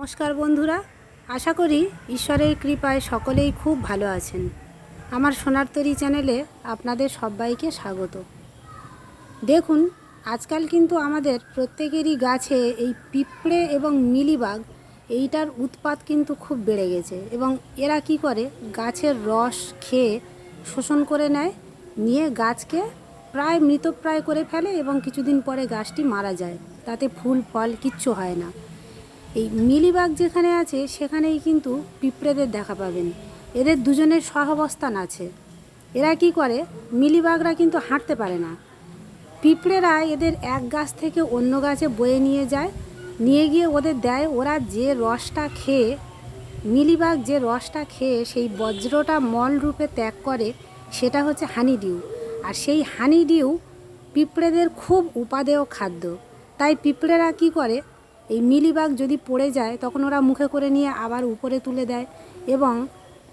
নমস্কার বন্ধুরা, আশা করি ঈশ্বরের কৃপায় সকলেই খুব ভালো আছেন। আমার সোনার তরী চ্যানেলে আপনাদের সবাইকে স্বাগত। দেখুন, আজকাল কিন্তু আমাদের প্রত্যেকেরই গাছে এই পিঁপড়ে এবং মিলিবাগ এইটার উৎপাত কিন্তু খুব বেড়ে গেছে এবং এরা কি করে গাছের রস খেয়ে শোষণ করে নেয়, নিয়ে গাছকে প্রায় মৃতপ্রায় করে ফেলে এবং কিছুদিন পরে গাছটি মারা যায়, তাতে ফুল ফল কিচ্ছু হয় না। এই মিলিবাগ যেখানে আছে সেখানেই কিন্তু পিঁপড়েদের দেখা পাবেন। এদের দুজনের সহাবস্থান আছে। এরা কি করে, মিলিবাগরা কিন্তু হাঁটতে পারে না, পিঁপড়েরা এদের এক গাছ থেকে অন্য গাছে বয়ে নিয়ে যায়, নিয়ে গিয়ে ওদের দেয়। ওরা যে রসটা খেয়ে, মিলিবাগ যে রসটা খেয়ে সেই বজ্রটা মল রূপে ত্যাগ করে, সেটা হচ্ছে হানিডিউ। আর সেই হানিডিউ পিঁপড়েদের খুব উপাদেয় খাদ্য। তাই পিঁপড়েরা কি করে, এই মিলিবাগ যদি পড়ে যায় তখন ওরা মুখে করে নিয়ে আবার উপরে তুলে দেয় এবং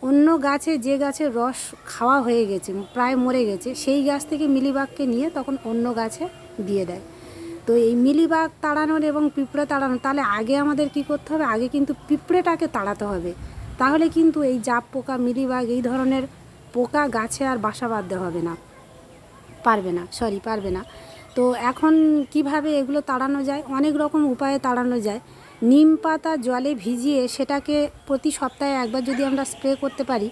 অন্য গাছে, যে গাছের রস খাওয়া হয়ে গেছে, প্রায় মরে গেছে, সেই গাছ থেকে মিলিবাগকে নিয়ে তখন অন্য গাছে দিয়ে দেয়। তো এই মিলিবাগ তাড়ানোর এবং পিঁপড়ে তাড়ানোর, তাহলে আগে আমাদের কি করতে হবে, আগে কিন্তু পিঁপড়েটাকে তাড়াতে হবে। তাহলে কিন্তু এই জাপ পোকা, মিলিবাগ এই ধরনের পোকা গাছে আর বাসা বাঁধতে হবে না, পারবে না। তো এখন কিভাবে এগুলো তাড়ানো যায়? অনেক রকম উপায়ে তাড়ানো যায়। নিম পাতা জলে ভিজিয়ে সেটাকে প্রতি সপ্তাহে একবার যদি আমরা স্প্রে করতে পারি,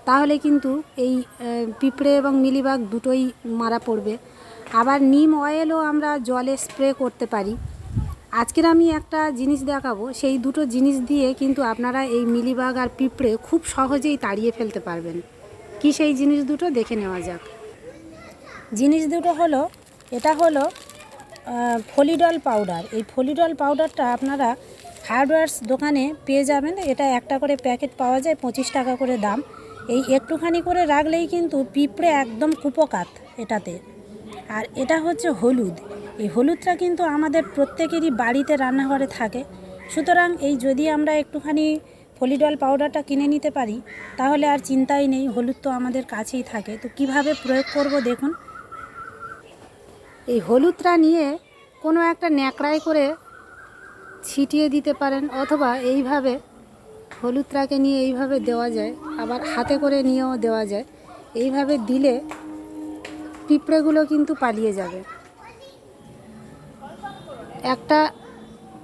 তাহলে কিন্তু এই পিঁপড়ে এবং মিলিবাগ দুটোই মারা পড়বে। আবার নিম অয়েলও আমরা জলে স্প্রে করতে পারি। আজকের আমি একটা জিনিস দেখাবো, সেই দুটো জিনিস দিয়ে কিন্তু আপনারা এই মিলিবাগ আর পিঁপড়ে খুব সহজেই তাড়িয়ে ফেলতে পারবেন। কি সেই জিনিস দুটো দেখে নেওয়া যাক। জিনিস দুটো হলো, এটা হলো ফলিডল পাউডার। এই ফলিডল পাউডারটা আপনারা হার্ডওয়্যার্স দোকানে পেয়ে যাবেন। এটা একটা করে প্যাকেট পাওয়া যায়, 25 টাকা করে দাম। এই একটুখানি করে রাখলেই কিন্তু পিঁপড়ে একদম কুপোকাত এটাতে। আর এটা হচ্ছে হলুদ। এই হলুদটা কিন্তু আমাদের প্রত্যেকেরই বাড়িতে রান্নাঘরে থাকে। সুতরাং এই যদি আমরা একটুখানি ফলিডল পাউডারটা কিনে নিতে পারি, তাহলে আর চিন্তাই নেই, হলুদ তো আমাদের কাছেই থাকে। তো কিভাবে প্রয়োগ করব দেখুন। এই হলুদটা নিয়ে কোনো একটা ন্যাকড়ায় করে ছিটিয়ে দিতে পারেন, অথবা এইভাবে হলুদটাকে নিয়ে এইভাবে দেওয়া যায়, আবার হাতে করে নিয়েও দেওয়া যায়। এইভাবে দিলে পিঁপড়েগুলো কিন্তু পালিয়ে যাবে। একটা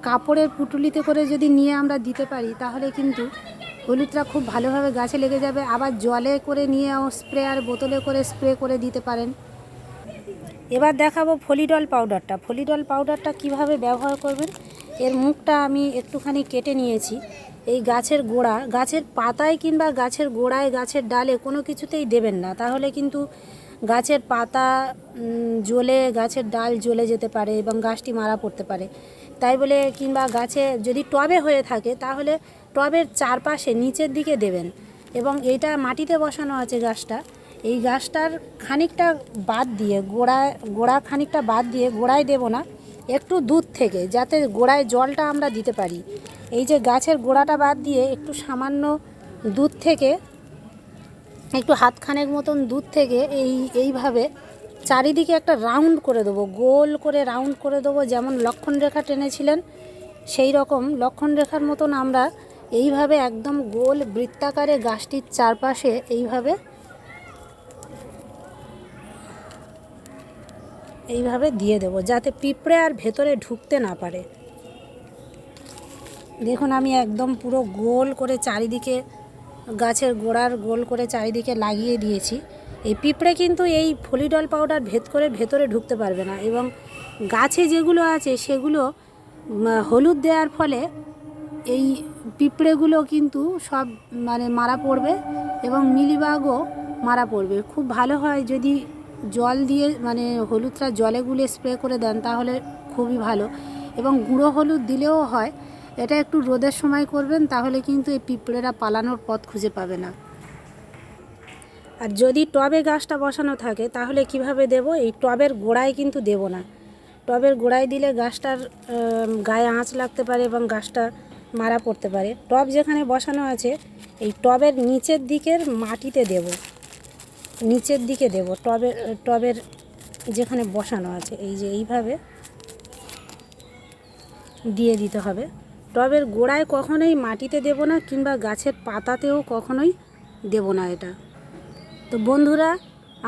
কাপড়ের পুঁটুলিতে করে যদি নিয়ে আমরা দিতে পারি, তাহলে কিন্তু হলুদটা খুব ভালোভাবে গাছে লেগে যাবে। আবার জলে করে নিয়েও স্প্রেয়ার বোতলে করে স্প্রে করে দিতে পারেন। এবার দেখাবো ফলিডল পাউডারটা। ফলিডল পাউডারটা কিভাবে ব্যবহার করবেন। এর মুখটা আমি একটুখানি কেটে নিয়েছি। এই গাছের গোড়া, গাছের পাতায় কিংবা গাছের গোড়ায়, গাছের ডালে কোনো কিছুতেই দেবেন না, তাহলে কিন্তু গাছের পাতা জ্বলে, গাছের ডাল জ্বলে যেতে পারে এবং গাছটি মারা পড়তে পারে। তাই বলে, কিংবা গাছে যদি টবে হয়ে থাকে, তাহলে টবের চারপাশে নিচের দিকে দেবেন। এবং এইটা মাটিতে বসানো আছে গাছটা, এই গাছটার খানিকটা বাদ দিয়ে, গোড়া খানিকটা বাদ দিয়ে, গোড়ায় দেব না, একটু দূর থেকে, যাতে গোড়ায় জলটা আমরা দিতে পারি। এই যে গাছের গোড়াটা বাদ দিয়ে একটু সামান্য দূর থেকে, একটু হাতখানেক মতন দূর থেকে এইভাবে চারিদিকে একটা রাউন্ড করে দেবো, গোল করে রাউন্ড করে দেবো। যেমন লক্ষণ রেখা টেনেছিলেন, সেই রকম লক্ষণ রেখার মতন আমরা এইভাবে একদম গোল বৃত্তাকারে গাছটির চারপাশে এইভাবে দিয়ে দেব, যাতে পিঁপড়ে আর ভেতরে ঢুকতে না পারে। দেখুন, আমি একদম পুরো গোল করে চারিদিকে, গাছের গোড়ার গোল করে চারিদিকে লাগিয়ে দিয়েছি। এই পিঁপড়ে কিন্তু এই ফলিডল পাউডার ভেদ করে ভেতরে ঢুকতে পারবে না। এবং গাছে যেগুলো আছে সেগুলো হলুদ দেওয়ার ফলে এই পিঁপড়েগুলো কিন্তু সব মারা পড়বে এবং মিলিবাগও মারা পড়বে। খুব ভালো হয় যদি জল দিয়ে, হলুদটা জলে গুলে স্প্রে করে দেন, তাহলে খুবই ভালো। এবং গুঁড়ো হলুদ দিলেও হয়। এটা একটু রোদের সময় করবেন, তাহলে কিন্তু এই পিঁপড়েরা পালানোর পথ খুঁজে পাবে না। আর যদি টবে গাছটা বসানো থাকে, তাহলে কিভাবে দেব, এই টবের গোড়ায় কিন্তু দেব না। টবের গোড়ায় দিলে গাছটার গায়ে আঁচ লাগতে পারে এবং গাছটা মারা পড়তে পারে। টব যেখানে বসানো আছে, এই টবের নিচের দিকের মাটিতে দেব, নিচের দিকে দেব, টবের যেখানে বসানো আছে, এই যে এইভাবে দিয়ে দিতে হবে। টবের গোড়ায় কখনোই মাটিতে দেব না, কিংবা গাছের পাতাতেও কখনোই দেব না এটা। তো বন্ধুরা,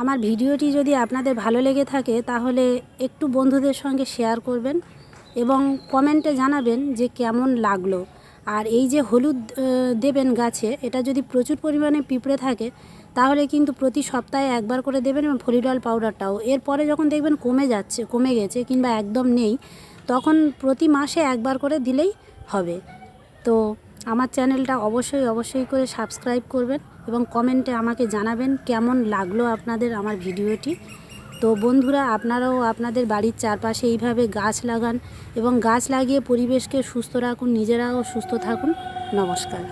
আমার ভিডিওটি যদি আপনাদের ভালো লেগে থাকে তাহলে একটু বন্ধুদের সঙ্গে শেয়ার করবেন এবং কমেন্টে জানাবেন যে কেমন লাগলো। আর এই যে হলুদ দেবেন গাছে, এটা যদি প্রচুর পরিমাণে পিঁপড়ে থাকে তাহলে কিন্তু প্রতি সপ্তাহে একবার করে দেবেন, এবং ফলিডল পাউডারটাও। এরপরে যখন দেখবেন কমে গেছে কিংবা একদম নেই, তখন প্রতি মাসে একবার করে দিলেই হবে। তো আমার চ্যানেলটা অবশ্যই করে সাবস্ক্রাইব করবেন এবং কমেন্টে আমাকে জানাবেন কেমন লাগলো আপনাদের আমার ভিডিওটি। তো বন্ধুরা, আপনারাও আপনাদের বাড়ির চারপাশে এইভাবে গাছ লাগান এবং গাছ লাগিয়ে পরিবেশকে সুস্থ রাখুন, নিজেরাও সুস্থ থাকুন। নমস্কার।